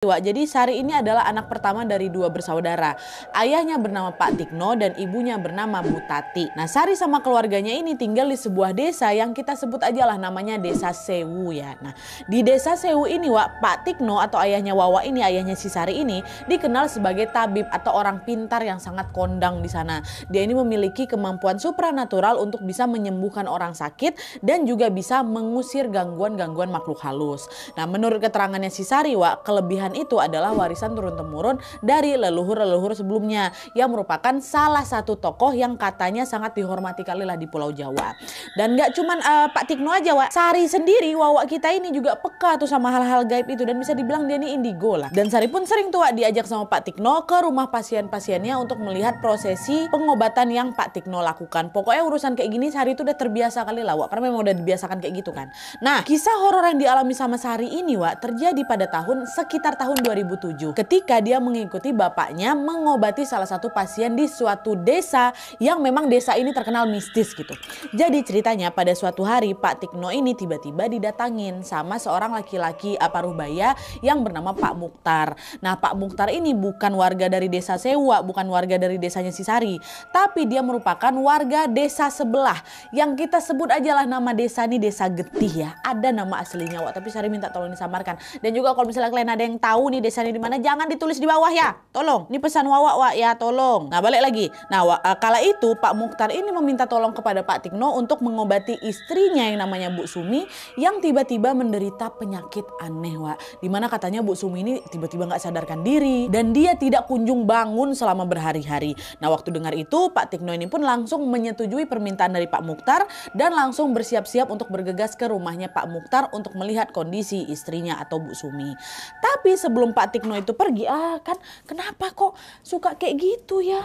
Wak, jadi Sari ini adalah anak pertama dari dua bersaudara. Ayahnya bernama Pak Tikno dan ibunya bernama Bu Tati. Nah, Sari sama keluarganya ini tinggal di sebuah desa yang kita sebut aja lah namanya Desa Sewu ya. Nah, di Desa Sewu ini Wak, Pak Tikno atau ayahnya Wawa ini, ayahnya si Sari ini dikenal sebagai tabib atau orang pintar yang sangat kondang di sana. Dia ini memiliki kemampuan supranatural untuk bisa menyembuhkan orang sakit dan juga bisa mengusir gangguan-gangguan makhluk halus. Nah, menurut keterangannya si Sari Wak, kelebihan itu adalah warisan turun-temurun dari leluhur-leluhur sebelumnya yang merupakan salah satu tokoh yang katanya sangat dihormati kali lah di Pulau Jawa. Dan gak cuman Pak Tikno aja Wak, Sari sendiri Wawa kita ini juga peka tuh sama hal-hal gaib itu dan bisa dibilang dia ini indigo lah. Dan Sari pun sering tuh Wak diajak sama Pak Tikno ke rumah pasien-pasiennya untuk melihat prosesi pengobatan yang Pak Tikno lakukan. Pokoknya urusan kayak gini Sari itu udah terbiasa kali lah Wak, karena memang udah dibiasakan kayak gitu kan. Nah, kisah horor yang dialami sama Sari ini Wak terjadi pada sekitar tahun 2007 ketika dia mengikuti bapaknya mengobati salah satu pasien di suatu desa yang memang desa ini terkenal mistis gitu. Jadi ceritanya pada suatu hari Pak Tikno ini tiba-tiba didatangin sama seorang laki-laki paruhbaya yang bernama Pak Mukhtar. Nah, Pak Mukhtar ini bukan warga dari desa Sewa, bukan warga dari desanya si Sari, tapi dia merupakan warga desa sebelah yang kita sebut aja lah nama desa ini Desa Getih ya. Ada nama aslinya Wak, tapi Sari minta tolong disamarkan. Dan juga kalau misalnya kalian ada yang tahu nih desanya di mana, jangan ditulis di bawah ya, tolong. Ini pesan Wawa Wak ya, tolong. Nah, balik lagi. Nah, kala itu Pak Mukhtar ini meminta tolong kepada Pak Tikno untuk mengobati istrinya yang namanya Bu Sumi yang tiba-tiba menderita penyakit aneh Wak. Dimana katanya Bu Sumi ini tiba-tiba nggak sadarkan diri dan dia tidak kunjung bangun selama berhari-hari. Nah, waktu dengar itu Pak Tikno ini pun langsung menyetujui permintaan dari Pak Mukhtar dan langsung bersiap-siap untuk bergegas ke rumahnya Pak Mukhtar untuk melihat kondisi istrinya atau Bu Sumi. Tapi sebelum Pak Tikno itu pergi, kan kenapa kok suka kayak gitu ya?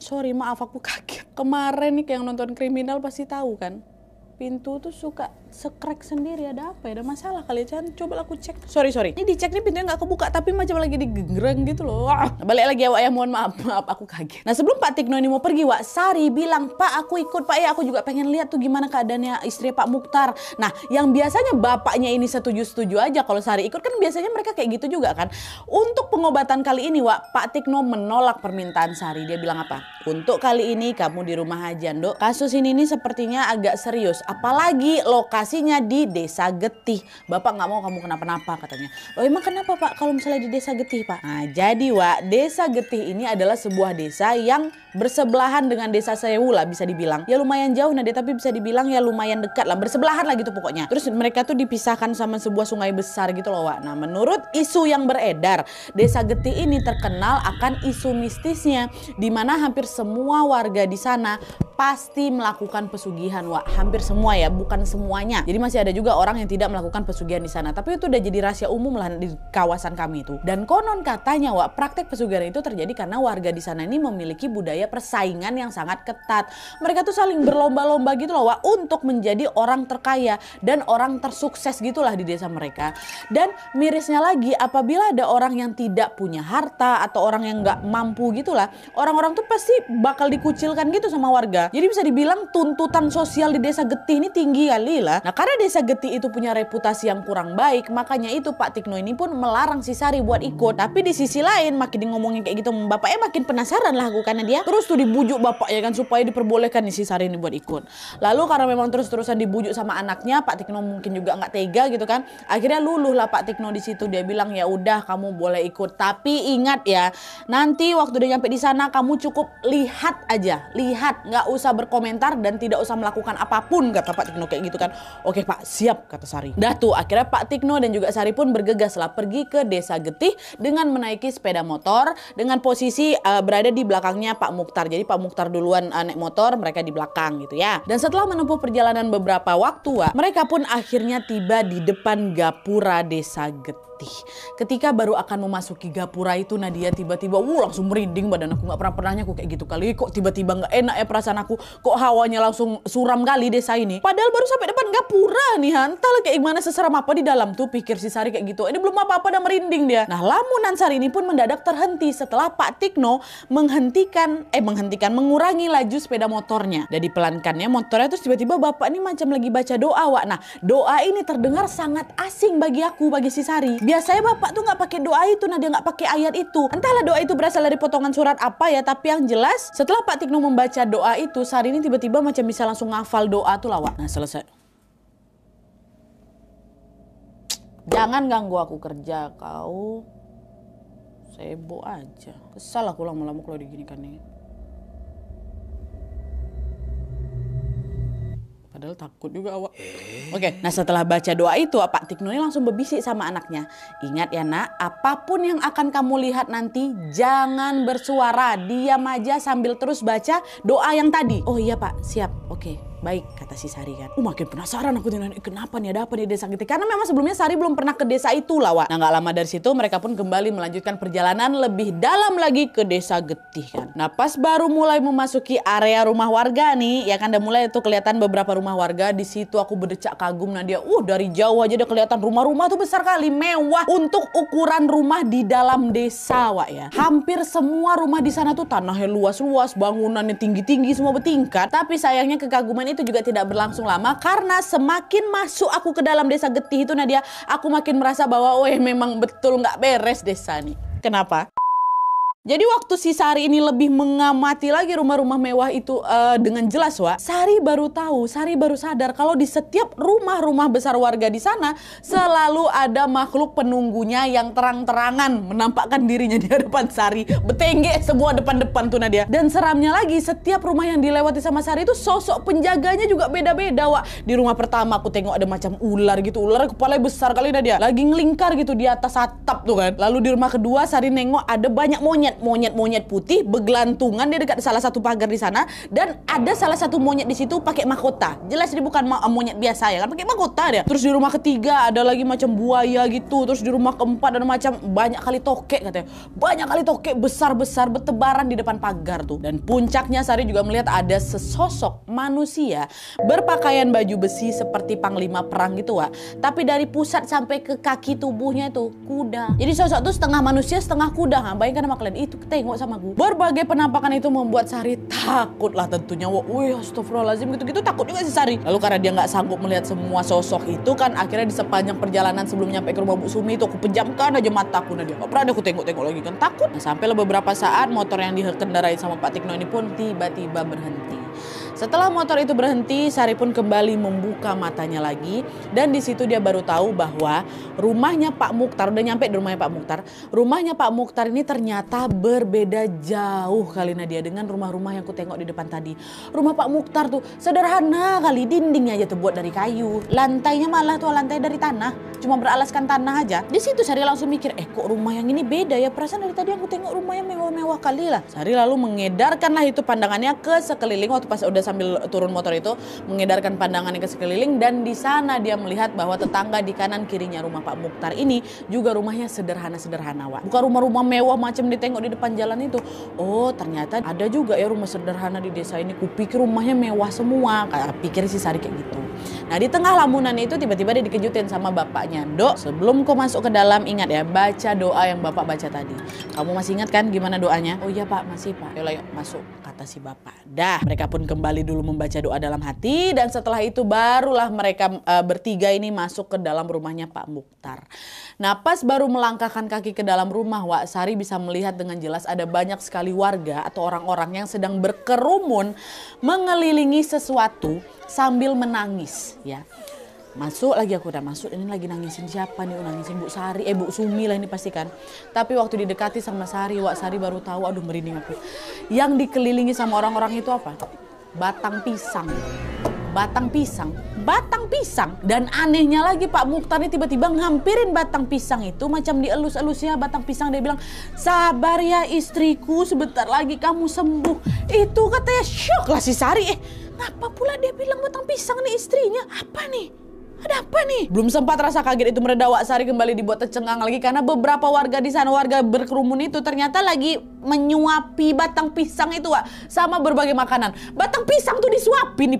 Sorry, maaf aku kaget. Kemarin nih kayak yang nonton kriminal pasti tahu kan. Pintu tuh suka sekrek sendiri, ada apa ya? Ada masalah kali ya? Coba aku cek. Sorry. Ini dicek nih pintunya nggak kebuka tapi macam lagi digengreng gitu loh. Wah, balik lagi ya Wak ya, mohon maaf aku kaget. Nah, sebelum Pak Tikno ini mau pergi Wak, Sari bilang, "Pak, aku ikut Pak ya, aku juga pengen lihat tuh gimana keadaannya istri Pak Mukhtar." Nah, yang biasanya bapaknya ini setuju-setuju aja kalau Sari ikut, kan biasanya mereka kayak gitu juga kan. Untuk pengobatan kali ini Wak, Pak Tikno menolak permintaan Sari. Dia bilang apa? "Untuk kali ini kamu di rumah aja, Nduk. Kasus ini nih sepertinya agak serius. Apalagi lokasinya di Desa Getih. Bapak nggak mau kamu kenapa-napa," katanya. "Oh, emang kenapa Pak kalau misalnya di Desa Getih Pak?" Nah, jadi Wak, Desa Getih ini adalah sebuah desa yang bersebelahan dengan Desa Sewu lah bisa dibilang. Ya lumayan jauh nah tapi bisa dibilang ya lumayan dekat lah, bersebelahan lah gitu pokoknya. Terus mereka tuh dipisahkan sama sebuah sungai besar gitu loh Wak. Nah, menurut isu yang beredar, Desa Getih ini terkenal akan isu mistisnya, di mana hampir semua warga di sana pasti melakukan pesugihan Wak. Hampir semua ya, bukan semuanya. Jadi masih ada juga orang yang tidak melakukan pesugihan di sana. Tapi itu udah jadi rahasia umum lah di kawasan kami itu. Dan konon katanya Wak, praktek pesugihan itu terjadi karena warga di sana ini memiliki budaya persaingan yang sangat ketat. Mereka tuh saling berlomba-lomba gitu loh Wak, untuk menjadi orang terkaya dan orang tersukses gitulah di desa mereka. Dan mirisnya lagi, apabila ada orang yang tidak punya harta atau orang yang nggak mampu gitulah, orang-orang tuh pasti bakal dikucilkan gitu sama warga. Jadi bisa dibilang tuntutan sosial di Desa Getih ini tinggi kali lah. Nah, karena Desa Getih itu punya reputasi yang kurang baik, makanya itu Pak Tikno ini pun melarang si Sari buat ikut. Tapi di sisi lain makin ngomongin kayak gitu, bapaknya makin penasaran lah karena dia terus tuh dibujuk bapaknya kan supaya diperbolehkan nih si Sari ini buat ikut. Lalu karena memang terus-terusan dibujuk sama anaknya, Pak Tikno mungkin juga nggak tega gitu kan. Akhirnya luluh lah Pak Tikno di situ. Dia bilang, "Ya udah kamu boleh ikut, tapi ingat ya, nanti waktu udah nyampe di sana kamu cukup lihat aja, lihat, nggak usah berkomentar dan tidak usah melakukan apapun," kata Pak Tikno kayak gitu kan. "Oke Pak, siap," kata Sari. Dah tuh akhirnya Pak Tikno dan juga Sari pun bergegas lah pergi ke Desa Getih dengan menaiki sepeda motor dengan posisi berada di belakangnya Pak Mukhtar. Jadi Pak Mukhtar duluan naik motor, mereka di belakang gitu ya. Dan setelah menempuh perjalanan beberapa waktu mereka pun akhirnya tiba di depan gapura Desa Getih. Ketika baru akan memasuki gapura itu, Nadia tiba-tiba langsung merinding badan aku. Nggak pernahnya aku kayak gitu kali. Kok tiba-tiba nggak enak ya perasaan aku. Kok hawanya langsung suram kali desa ini. Padahal baru sampai depan gapura nih, entahlah kayak gimana seseram apa di dalam tuh, pikir si Sari kayak gitu. Ini belum apa-apa udah merinding dia. Nah, lamunan Sari ini pun mendadak terhenti setelah Pak Tikno mengurangi laju sepeda motornya. Dan dipelankannya motornya, terus tiba-tiba bapak ini macam lagi baca doa, Wak. Nah, doa ini terdengar sangat asing bagi aku, bagi si Sari. Biasanya bapak tuh nggak pakai doa itu, nah dia nggak pakai ayat itu. Entahlah doa itu berasal dari potongan surat apa ya, tapi yang jelas setelah Pak Tikno membaca doa itu, Sari ini tiba-tiba macam bisa langsung ngafal doa tuh lah, Wak. Nah, selesai. Jangan ganggu aku kerja, kau sibuk aja. Kesal aku lama-lama kalau diginikan nih. Padahal takut juga, awak. Oke, nah setelah baca doa itu, Pak Tikno ini langsung berbisik sama anaknya. Ingat ya nak, apapun yang akan kamu lihat nanti, jangan bersuara. Diam aja sambil terus baca doa yang tadi. Oh iya Pak, siap. Oke. Baik, kata si Sari kan. Makin penasaran aku nih, kenapa nih, ada apa nih desa kita? Karena memang sebelumnya Sari belum pernah ke desa itu lah, Wak. Nah, gak lama dari situ mereka pun kembali melanjutkan perjalanan lebih dalam lagi ke desa Getih kan. Nah, pas baru mulai memasuki area rumah warga nih, ya kan udah mulai tuh kelihatan beberapa rumah warga. Di situ aku berdecak kagum, Nadia. Dari jauh aja udah kelihatan rumah-rumah tuh besar kali, mewah untuk ukuran rumah di dalam desa, Wak ya. Hampir semua rumah di sana tuh tanahnya luas-luas, bangunannya tinggi-tinggi, semua bertingkat. Tapi sayangnya kekaguman itu juga tidak berlangsung lama, karena semakin masuk aku ke dalam desa Getih itu, Nadia, aku makin merasa bahwa memang betul nggak beres desa nih. Kenapa? Jadi waktu si Sari ini lebih mengamati lagi rumah-rumah mewah itu dengan jelas, Wak, Sari baru tahu, Sari baru sadar kalau di setiap rumah-rumah besar warga di sana selalu ada makhluk penunggunya yang terang-terangan menampakkan dirinya di hadapan Sari. Betengge semua depan-depan tuh, Nadia. Dan seramnya lagi, setiap rumah yang dilewati sama Sari itu sosok penjaganya juga beda-beda, Wak. Di rumah pertama aku tengok ada macam ular gitu, ular kepalanya besar kali, Nadia, lagi ngelingkar gitu di atas atap tuh kan. Lalu di rumah kedua Sari nengok ada banyak monyet putih bergelantungan di dekat salah satu pagar di sana, dan ada salah satu monyet di situ pakai mahkota. Jelas dia bukan monyet biasa ya kan, pakai mahkota dia. Terus di rumah ketiga ada lagi macam buaya gitu. Terus di rumah keempat ada macam banyak kali tokek katanya. Banyak kali tokek besar-besar bertebaran di depan pagar tuh. Dan puncaknya Sari juga melihat ada sesosok manusia berpakaian baju besi seperti panglima perang gitu, Wak. Tapi dari pusat sampai ke kaki tubuhnya itu kuda. Jadi sosok tuh setengah manusia setengah kuda. Bayangkan sama kalian, itu tengok sama gue. Berbagai penampakan itu membuat Sari takut lah tentunya. Wih, astagfirullahaladzim, gitu-gitu takut juga si Sari. Lalu karena dia nggak sanggup melihat semua sosok itu kan, akhirnya di sepanjang perjalanan sebelum nyampe ke rumah Bu Sumi itu aku pejamkan aja mataku, Nadia. Gak pernah aku tengok-tengok lagi kan, takut. Nah, sampailah beberapa saat motor yang dikendarai sama Pak Tikno ini pun tiba-tiba berhenti. Setelah motor itu berhenti, Sari pun kembali membuka matanya lagi, dan di situ dia baru tahu bahwa rumahnya Pak Mukhtar, udah nyampe di rumahnya Pak Mukhtar. Rumahnya Pak Mukhtar ini ternyata berbeda jauh kali, Nadia, dengan rumah-rumah yang aku tengok di depan tadi. Rumah Pak Mukhtar tuh sederhana kali, dindingnya aja terbuat dari kayu, lantainya malah tuh lantai dari tanah, cuma beralaskan tanah aja. Di situ Sari langsung mikir, kok rumah yang ini beda ya, perasaan dari tadi aku tengok rumah yang mewah-mewah kali lah. Sari lalu mengedarkanlah itu pandangannya ke sekeliling waktu pas udah sambil turun motor itu, mengedarkan pandangannya ke sekeliling, dan di sana dia melihat bahwa tetangga di kanan kirinya rumah Pak Mukhtar ini juga rumahnya sederhana-sederhana, Wak. Bukan rumah-rumah mewah macam ditengok di depan jalan itu. Oh, ternyata ada juga ya rumah sederhana di desa ini. Kupikir rumahnya mewah semua, pikir si Sari kayak gitu. Nah, di tengah lamunan itu tiba-tiba dia dikejutin sama bapaknya. Dok, sebelum kau masuk ke dalam, ingat ya, baca doa yang bapak baca tadi. Kamu masih ingat kan gimana doanya? Oh iya Pak, masih Pak. Yuk masuk, kata si bapak. Dah, mereka pun kembali dulu membaca doa dalam hati, dan setelah itu barulah mereka bertiga ini masuk ke dalam rumahnya Pak Mukhtar. Nah, pas baru melangkahkan kaki ke dalam rumah, Wak, Sari bisa melihat dengan jelas ada banyak sekali warga atau orang-orang yang sedang berkerumun mengelilingi sesuatu sambil menangis ya. Masuk lagi, aku udah masuk, ini lagi nangisin siapa nih? Nangisin Bu Sari, Bu Sumi lah ini pasti kan. Tapi waktu didekati sama Sari, Wak, Sari baru tahu, aduh merinding aku. Yang dikelilingi sama orang-orang itu apa? Batang pisang. Batang pisang. Batang pisang. Dan anehnya lagi Pak Mukhtar ini tiba-tiba ngampirin batang pisang itu, macam dielus-elusnya batang pisang. Dia bilang, sabar ya istriku, sebentar lagi kamu sembuh. Itu katanya, syok lah si Sari. Ngapa pula dia bilang batang pisang nih istrinya? Apa nih? Ada apa nih? Belum sempat rasa kaget itu mereda, Wak Sari kembali dibuat tercengang lagi karena beberapa warga di sana, warga berkerumun itu ternyata lagi menyuapi batang pisang itu, Wak, sama berbagai makanan. Batang pisang tuh disuapin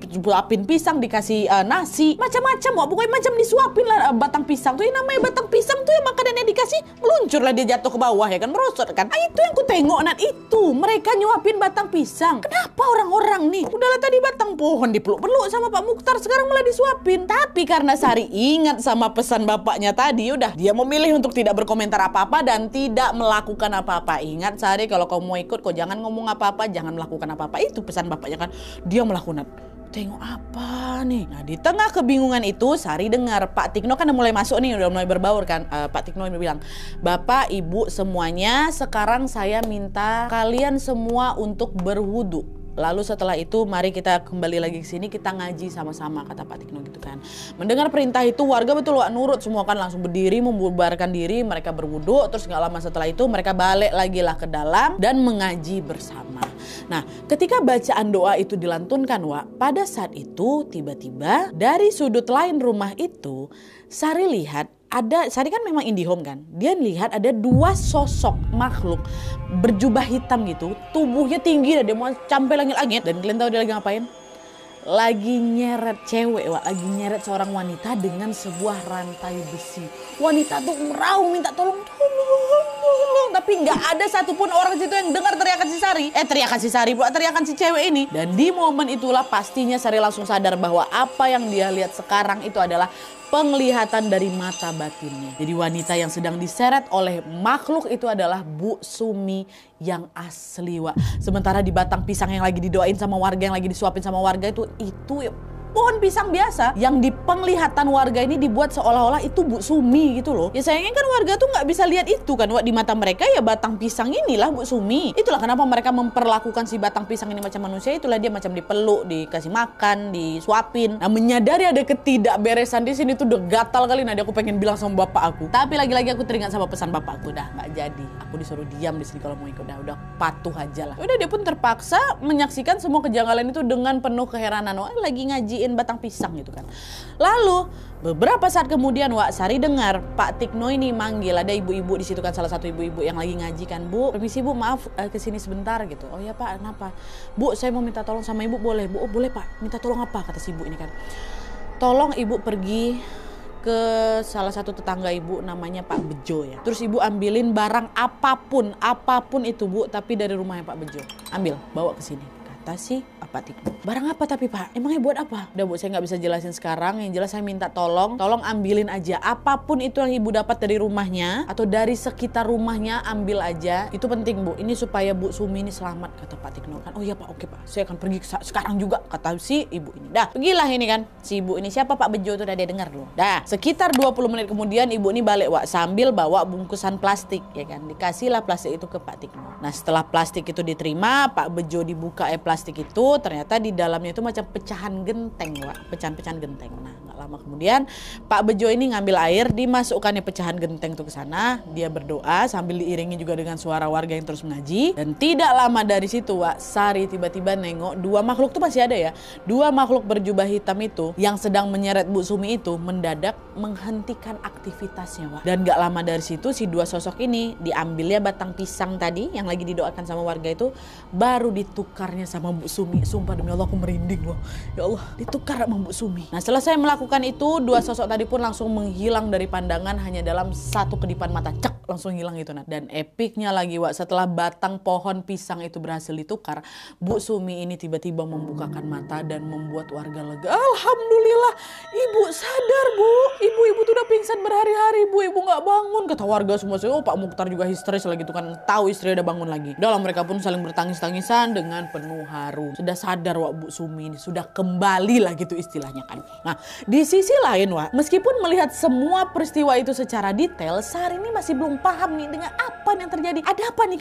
pisang, dikasih nasi, macam-macam, Wak. Pokoknya macam disuapin lah batang pisang tuh. Yang namanya batang pisang tuh yang makanannya dikasih meluncur lah, dia jatuh ke bawah ya kan, merosot kan. Itu yang ku tengok, Nat, itu mereka nyuapin batang pisang. Kenapa orang-orang nih? Udahlah tadi batang pohon dipeluk-peluk sama Pak Mukhtar, sekarang malah disuapin. Tapi karena Sari ingat sama pesan bapaknya tadi, udah dia memilih untuk tidak berkomentar apa-apa dan tidak melakukan apa-apa. Ingat Sari, kalau kau mau ikut kau jangan ngomong apa-apa, jangan melakukan apa-apa. Itu pesan bapaknya kan. Dia melakukan. Tengok apa nih? Nah, di tengah kebingungan itu Sari dengar Pak Tikno kan udah mulai masuk nih, udah mulai berbaur kan. Pak Tikno bilang, "Bapak, Ibu semuanya, sekarang saya minta kalian semua untuk berwudu. Lalu setelah itu mari kita kembali lagi ke sini, kita ngaji sama-sama," kata Pak Tikno gitu kan. Mendengar perintah itu warga betul Wak nurut semua kan, langsung berdiri membubarkan diri, mereka berwudu. Terus gak lama setelah itu mereka balik lagi lah ke dalam dan mengaji bersama. Nah, ketika bacaan doa itu dilantunkan, Wak, pada saat itu tiba-tiba dari sudut lain rumah itu Sari lihat Sari kan memang IndiHome kan. Dia lihat ada dua sosok makhluk berjubah hitam gitu. Tubuhnya tinggi dan dia mau sampai langit-langit. Dan kalian tahu dia lagi ngapain? Lagi nyeret cewek, Wak. Lagi nyeret seorang wanita dengan sebuah rantai besi. Wanita tuh meraung minta tolong. Tapi nggak ada satupun orang situ yang dengar teriakan si Sari. Teriakan si cewek ini. Dan di momen itulah pastinya Sari langsung sadar bahwa apa yang dia lihat sekarang itu adalah penglihatan dari mata batinnya. Jadi wanita yang sedang diseret oleh makhluk itu adalah Bu Sumi yang asli, Wak. Sementara di batang pisang yang lagi didoain sama warga, yang lagi disuapin sama warga itu pohon pisang biasa yang di penglihatan warga ini dibuat seolah-olah itu Bu Sumi gitu loh. Ya sayangnya kan warga tuh nggak bisa lihat itu kan, Wak. Di mata mereka ya batang pisang inilah Bu Sumi. Itulah kenapa mereka memperlakukan si batang pisang ini macam manusia. Itulah dia macam dipeluk, dikasih makan, disuapin. Nah, menyadari ada ketidakberesan di sini tuh udah gatal kali. Nah, aku pengen bilang sama bapak aku. Tapi lagi-lagi aku teringat sama pesan bapak aku. Dah nggak jadi. Aku disuruh diam di sini kalau mau ikut. Udah patuh aja lah. Udah dia pun terpaksa menyaksikan semua kejanggalan itu dengan penuh keheranan. Wah, lagi ngaji batang pisang gitu kan. Lalu beberapa saat kemudian, Wak, Sari dengar Pak Tikno ini manggil. Ada ibu-ibu di situ kan, salah satu ibu-ibu yang lagi ngaji kan. "Bu, permisi Bu, maaf kesini sebentar," gitu. "Oh ya Pak, kenapa?" "Bu, saya mau minta tolong sama Ibu, boleh?" "Bu, oh boleh Pak, minta tolong apa?" kata si ibu ini kan. "Tolong Ibu pergi ke salah satu tetangga Ibu namanya Pak Bejo ya. Terus Ibu ambilin barang apapun itu Bu, tapi dari rumahnya Pak Bejo. Ambil, bawa ke sini," kata si Pak Tikno. "Barang apa tapi Pak? Emangnya buat apa?" "Udah Bu, saya nggak bisa jelasin sekarang. Yang jelas saya minta tolong ambilin aja. Apapun itu yang Ibu dapat dari rumahnya atau dari sekitar rumahnya, ambil aja. Itu penting Bu. Ini supaya Bu Sumi ini selamat," kata Pak Tikno kan. "Oh iya Pak, oke Pak. Saya akan pergi sekarang juga," kata si ibu ini. Dah, pergilah ini kan. Si ibu ini, siapa Pak Bejo itu, udah dia dengar dulu. Dah, sekitar 20 menit kemudian ibu ini balik, Wak, sambil bawa bungkusan plastik ya kan. Dikasihlah plastik itu ke Pak Tikno. Nah, setelah plastik itu diterima, Pak Bejo dibuka plastik itu, ternyata di dalamnya itu macam pecahan genteng, Wak. Pecahan-pecahan genteng. Nah, gak lama kemudian Pak Bejo ini ngambil air, dimasukkannya pecahan genteng itu ke sana. Dia berdoa sambil diiringi juga dengan suara warga yang terus mengaji. Dan tidak lama dari situ, Wak, Sari tiba-tiba nengok dua makhluk tuh masih ada ya. Dua makhluk berjubah hitam itu yang sedang menyeret Bu Sumi itu mendadak menghentikan aktivitasnya, Wak. Dan gak lama dari situ si dua sosok ini diambilnya batang pisang tadi yang lagi didoakan sama warga itu, baru ditukarnya sama Bu Sumi. Sumpah demi Allah aku merinding loh. Ya Allah, ditukar sama Bu Sumi. Nah, selesai melakukan itu, dua sosok tadi pun langsung menghilang dari pandangan hanya dalam satu kedipan mata. Cek, langsung hilang itu. Nah, dan epiknya lagi, Wak, setelah batang pohon pisang itu berhasil ditukar, Bu Sumi ini tiba-tiba membukakan mata dan membuat warga lega. "Alhamdulillah, Ibu sadar Bu. Ibu tuh udah pingsan berhari-hari Bu. Ibu nggak bangun," kata warga semua. "Oh, Pak Mukhtar juga histeris lagi tuh kan, tahu istri udah bangun lagi." Dalam mereka pun saling bertangis-tangisan dengan penuh haru. Sudah sadar, Wak, Bu Sumi ini sudah kembali lah gitu istilahnya kan. Nah, di sisi lain, Wak, meskipun melihat semua peristiwa itu secara detail, Sari ini masih belum paham nih dengan apa yang terjadi. Ada apa nih?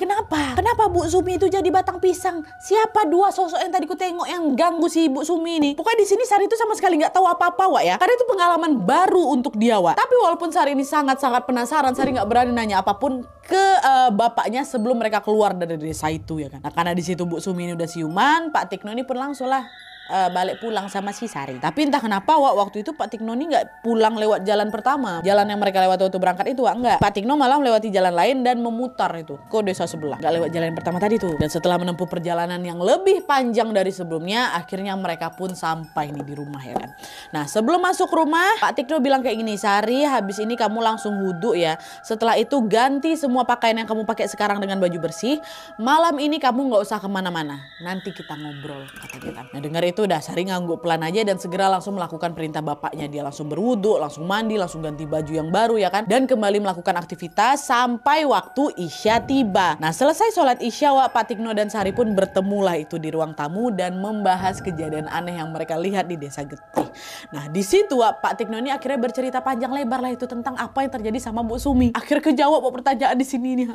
Kenapa Bu Sumi itu jadi batang pisang? Siapa dua sosok yang tadi ku tengok yang ganggu si Bu Sumi ini? Pokoknya di sini Sari itu sama sekali nggak tahu apa-apa, Wak, ya. Karena itu pengalaman baru untuk dia, Wak. Tapi walaupun Sari ini sangat-sangat penasaran, Sari nggak berani nanya apapun ke bapaknya sebelum mereka keluar dari desa itu ya kan. Nah, karena di situ Bu Sumi ini udah siuman, Pak Tikno ini pun langsung lah balik pulang sama si Sari. Tapi entah kenapa Wak, waktu itu Pak Tikno ini nggak pulang lewat jalan pertama. Jalan yang mereka lewat waktu berangkat itu Wak, enggak. Pak Tikno malah melewati jalan lain dan memutar itu ke desa sebelah. Nggak lewat jalan yang pertama tadi tuh. Dan setelah menempuh perjalanan yang lebih panjang dari sebelumnya, akhirnya mereka pun sampai nih di rumah ya kan. Nah sebelum masuk rumah, Pak Tikno bilang kayak gini, Sari habis ini kamu langsung wudhu ya. Setelah itu ganti semua pakaian yang kamu pakai sekarang dengan baju bersih. Malam ini kamu nggak usah kemana-mana. Nanti kita ngobrol, kata kita. Nah dengar itu udah Sari ngangguk pelan aja dan segera langsung melakukan perintah bapaknya. Dia langsung berwudhu, langsung mandi, langsung ganti baju yang baru ya kan. Dan kembali melakukan aktivitas sampai waktu Isya tiba. Nah selesai sholat Isya Wak, Pak Tikno dan Sari pun bertemulah itu di ruang tamu dan membahas kejadian aneh yang mereka lihat di Desa Getih. Nah di situ Wak, Pak Tikno ini akhirnya bercerita panjang lebar lah itu tentang apa yang terjadi sama Bu Sumi. Akhirnya kejawab pertanyaan di sini nih.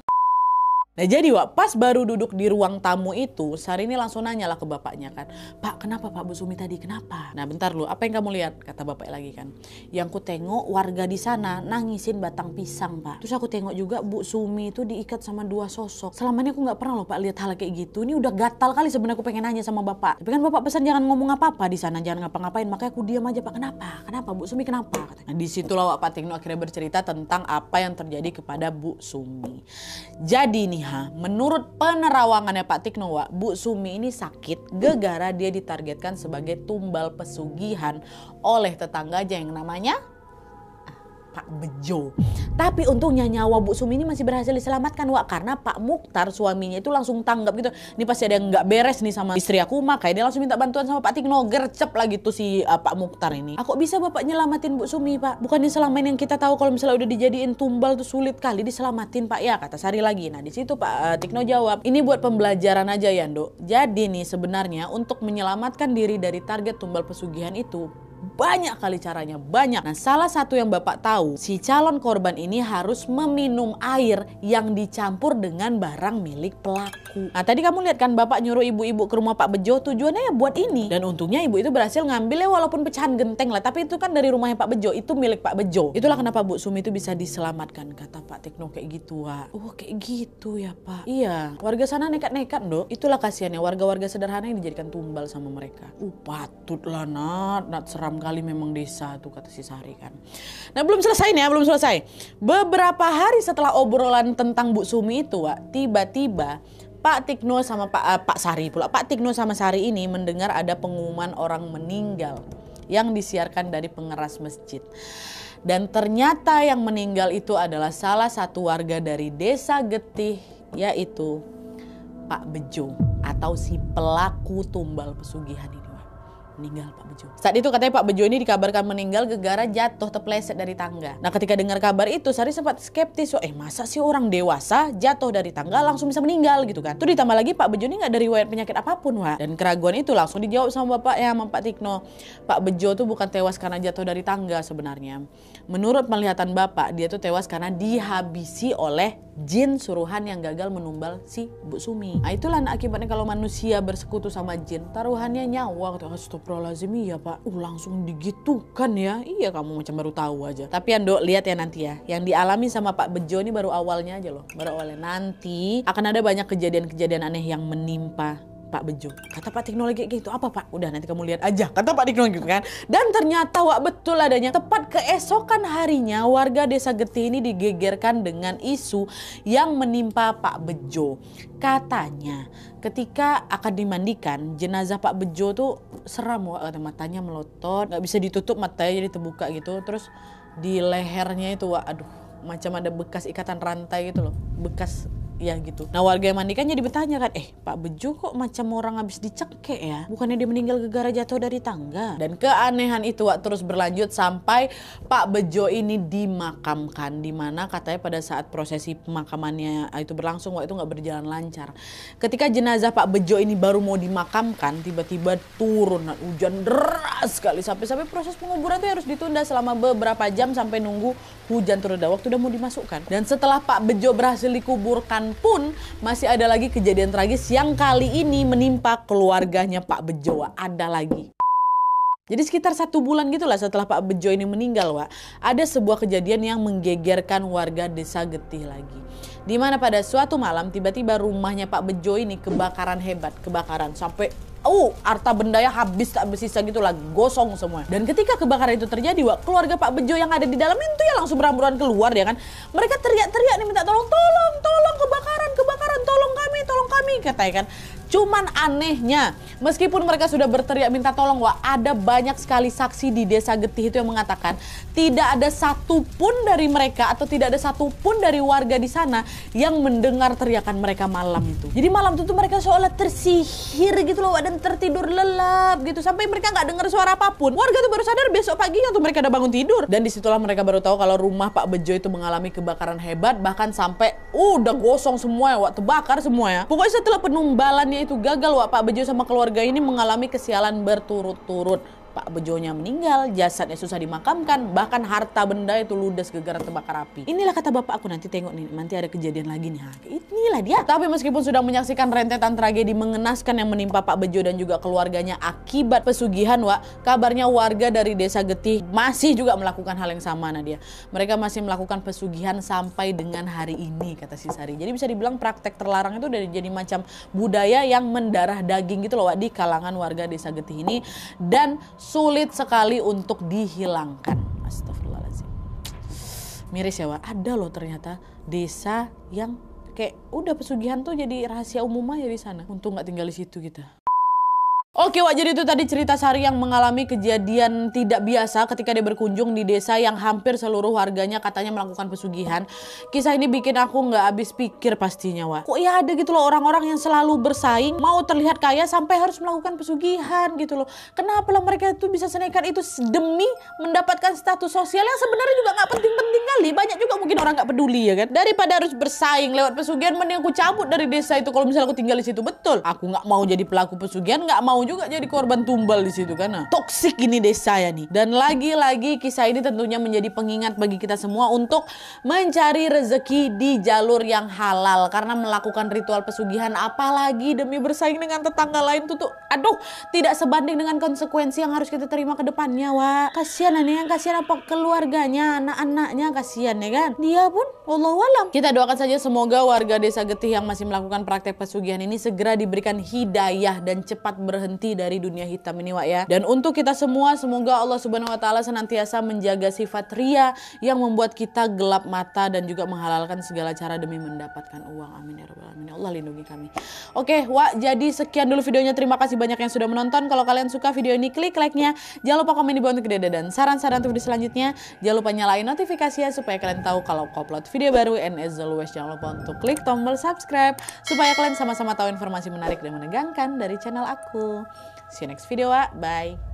Nah jadi Wak, pas baru duduk di ruang tamu itu, Sari ini langsung nanya lah ke bapaknya kan, Pak kenapa Pak Bu Sumi tadi, kenapa? Nah bentar lu, apa yang kamu lihat? Kata bapak lagi kan, yang ku tengok warga di sana nangisin batang pisang Pak. Terus aku tengok juga Bu Sumi itu diikat sama dua sosok. Selama ini aku nggak pernah loh Pak lihat hal kayak gitu. Ini udah gatal kali sebenarnya aku pengen nanya sama bapak. Tapi kan bapak pesan jangan ngomong apa-apa di sana, jangan ngapa-ngapain. Makanya aku diam aja Pak. Kenapa? Kenapa Bu Sumi kenapa? Nah disitulah Pak Tikno akhirnya bercerita tentang apa yang terjadi kepada Bu Sumi. Jadi nih menurut penerawangannya Pak Tikno Wak, Bu Sumi ini sakit gara-gara dia ditargetkan sebagai tumbal pesugihan oleh tetangganya yang namanya Pak Bejo. Tapi untungnya nyawa Bu Sumi ini masih berhasil diselamatkan Wak, karena Pak Mukhtar suaminya itu langsung tanggap gitu. Ini pasti ada yang nggak beres nih sama istri aku, makanya dia langsung minta bantuan sama Pak Tikno. Gercep lagi tuh si Pak Mukhtar ini. Kok bisa bapak nyelamatin Bu Sumi Pak? Bukannya selama ini yang kita tahu kalau misalnya udah dijadiin tumbal tuh sulit kali diselamatin Pak ya, kata Sari lagi. Nah di situ Pak Tikno jawab, ini buat pembelajaran aja ya Nduk. Jadi nih sebenarnya untuk menyelamatkan diri dari target tumbal pesugihan itu banyak kali caranya, banyak. Nah salah satu yang bapak tahu, si calon korban ini harus meminum air yang dicampur dengan barang milik pelaku. Nah tadi kamu lihat kan bapak nyuruh ibu-ibu ke rumah Pak Bejo, tujuannya ya buat ini. Dan untungnya ibu itu berhasil ngambil ya, walaupun pecahan genteng lah, tapi itu kan dari rumahnya Pak Bejo, itu milik Pak Bejo. Itulah kenapa Bu Sumi itu bisa diselamatkan, kata Pak Tikno kayak gitu Wak. Oh kayak gitu ya Pak. Iya, warga sana nekat-nekat Dok. Itulah kasihannya warga-warga sederhana yang dijadikan tumbal sama mereka. Patutlah Nat seram kali memang desa tuh, kata si Sari kan. Nah belum selesai nih ya, belum selesai. Beberapa hari setelah obrolan tentang Bu Sumi itu Wak, tiba-tiba Pak Tikno sama Pak Sari pula, Pak Tikno sama Sari ini mendengar ada pengumuman orang meninggal yang disiarkan dari pengeras masjid. Dan ternyata yang meninggal itu adalah salah satu warga dari Desa Getih, yaitu Pak Bejo atau si pelaku tumbal pesugihan ini. Meninggal Pak Bejo. Saat itu katanya Pak Bejo ini dikabarkan meninggal gara-gara jatuh terpeleset dari tangga. Nah ketika dengar kabar itu Sari sempat skeptis. Masa sih orang dewasa jatuh dari tangga langsung bisa meninggal gitu kan. Tuh ditambah lagi Pak Bejo ini gak ada riwayat penyakit apapun Wak. Dan keraguan itu langsung dijawab sama bapaknya, sama Pak Tikno. Pak Bejo tuh bukan tewas karena jatuh dari tangga sebenarnya. Menurut penglihatan bapak, dia tuh tewas karena dihabisi oleh jin suruhan yang gagal menumbal si Bu Sumi. Nah itulah akibatnya kalau manusia bersekutu sama jin, taruhannya nyawa. Astagfirullahaladzim ya Pak. Langsung digitukan ya. Iya kamu macam baru tahu aja. Tapi Ando lihat ya nanti ya, yang dialami sama Pak Bejo ini baru awalnya aja loh. Baru awalnya, nanti akan ada banyak kejadian-kejadian aneh yang menimpa Pak Bejo. Kata Pak Tikno lagi gitu, apa Pak? Udah nanti kamu lihat aja, kata Pak Tikno gitu kan. Dan ternyata Wak betul adanya. Tepat keesokan harinya warga Desa Getih ini digegerkan dengan isu yang menimpa Pak Bejo. Katanya ketika akan dimandikan jenazah Pak Bejo tuh seram Wak, matanya melotot, nggak bisa ditutup matanya jadi terbuka gitu. Terus di lehernya itu Wak, aduh macam ada bekas ikatan rantai gitu loh, bekas ya gitu. Nah warga yang mandikan jadi bertanya kan, Pak Bejo kok macam orang habis dicekek ya? Bukannya dia meninggal gara-gara jatuh dari tangga? Dan keanehan itu Wak terus berlanjut sampai Pak Bejo ini dimakamkan. Dimana katanya pada saat prosesi pemakamannya itu berlangsung Wak, itu nggak berjalan lancar. Ketika jenazah Pak Bejo ini baru mau dimakamkan, tiba-tiba turun hujan deras sekali. Sampai proses penguburan itu harus ditunda selama beberapa jam sampai nunggu hujan turun. Waktu udah mau dimasukkan. Dan setelah Pak Bejo berhasil dikuburkan pun masih ada lagi kejadian tragis yang kali ini menimpa keluarganya Pak Bejo. Ada lagi. Jadi sekitar 1 bulan gitulah setelah Pak Bejo ini meninggal Wak, ada sebuah kejadian yang menggegerkan warga Desa Getih lagi. Di mana pada suatu malam tiba-tiba rumahnya Pak Bejo ini kebakaran hebat, kebakaran sampai harta bendanya habis tak bersisa gitu lah, gosong semua. Dan ketika kebakaran itu terjadi, keluarga Pak Bejo yang ada di dalam itu ya langsung berhamburan keluar ya kan. Mereka teriak-teriak nih minta tolong, kebakaran, tolong kami, katanya kan. Cuman anehnya, meskipun mereka sudah berteriak minta tolong, ada banyak sekali saksi di Desa Getih itu yang mengatakan tidak ada satupun dari mereka atau tidak ada satupun dari warga di sana yang mendengar teriakan mereka malam itu. Jadi malam itu tuh mereka seolah tersihir gitu loh, dan tertidur lelap gitu sampai mereka nggak dengar suara apapun. Warga tuh baru sadar besok paginya tuh mereka udah bangun tidur. Dan disitulah mereka baru tahu kalau rumah Pak Bejo itu mengalami kebakaran hebat, bahkan sampai udah gosong semua ya, terbakar semua ya. Pokoknya setelah penumbalannya itu gagal, Pak Bejo sama keluarga ini mengalami kesialan berturut-turut. Pak Bejonya meninggal, jasadnya susah dimakamkan, bahkan harta benda itu ludes gegara terbakar api. Inilah kata bapak aku, nanti tengok nih, nanti ada kejadian lagi nih. Inilah dia. Tapi meskipun sudah menyaksikan rentetan tragedi mengenaskan yang menimpa Pak Bejo dan juga keluarganya akibat pesugihan, kabarnya warga dari Desa Getih masih juga melakukan hal yang sama, Nadia. Mereka masih melakukan pesugihan sampai dengan hari ini, kata si Sari. Jadi bisa dibilang praktek terlarang itu udah jadi macam budaya yang mendarah daging gitu loh, di kalangan warga Desa Getih ini, dan sulit sekali untuk dihilangkan. Astagfirullahaladzim. Miris ya, ada loh ternyata desa yang kayak udah pesugihan tuh jadi rahasia umum aja di sana. Untung nggak tinggal di situ kita. Oke, jadi itu tadi cerita Sari yang mengalami kejadian tidak biasa ketika dia berkunjung di desa yang hampir seluruh warganya katanya melakukan pesugihan. Kisah ini bikin aku nggak habis pikir pastinya, Kok ya ada gitu loh orang-orang yang selalu bersaing, mau terlihat kaya sampai harus melakukan pesugihan gitu loh. Kenapa lah mereka itu bisa senekat itu demi mendapatkan status sosial yang sebenarnya juga nggak penting-penting kali. Banyak juga mungkin orang nggak peduli ya kan. Daripada harus bersaing lewat pesugihan, mending aku cabut dari desa itu kalau misalnya aku tinggal di situ. Betul. Aku nggak mau jadi pelaku pesugihan, nggak mau juga jadi korban tumbal di situ karena toksik ini desa ya nih. Dan lagi-lagi kisah ini tentunya menjadi pengingat bagi kita semua untuk mencari rezeki di jalur yang halal, karena melakukan ritual pesugihan apalagi demi bersaing dengan tetangga lain tuh aduh, tidak sebanding dengan konsekuensi yang harus kita terima ke depannya, Kasihan nih, yang kasihan apa keluarganya, anak-anaknya, kasihan ya kan. Dia pun wallahualam. Kita doakan saja semoga warga Desa Getih yang masih melakukan praktek pesugihan ini segera diberikan hidayah dan cepat berhenti dari dunia hitam ini, ya. Dan untuk kita semua, semoga Allah Subhanahu wa taala senantiasa menjaga sifat ria yang membuat kita gelap mata dan juga menghalalkan segala cara demi mendapatkan uang. Amin ya rabbal alamin. Allah lindungi kami. Oke, jadi sekian dulu videonya. Terima kasih banyak yang sudah menonton. Kalau kalian suka video ini, klik like-nya. Jangan lupa komen di bawah untuk ide dan saran-saran untuk video selanjutnya. Jangan lupa nyalain notifikasinya supaya kalian tahu kalau aku upload video baru. And as always, jangan lupa untuk klik tombol subscribe supaya kalian sama-sama tahu informasi menarik dan menegangkan dari channel aku. See you next video, bye.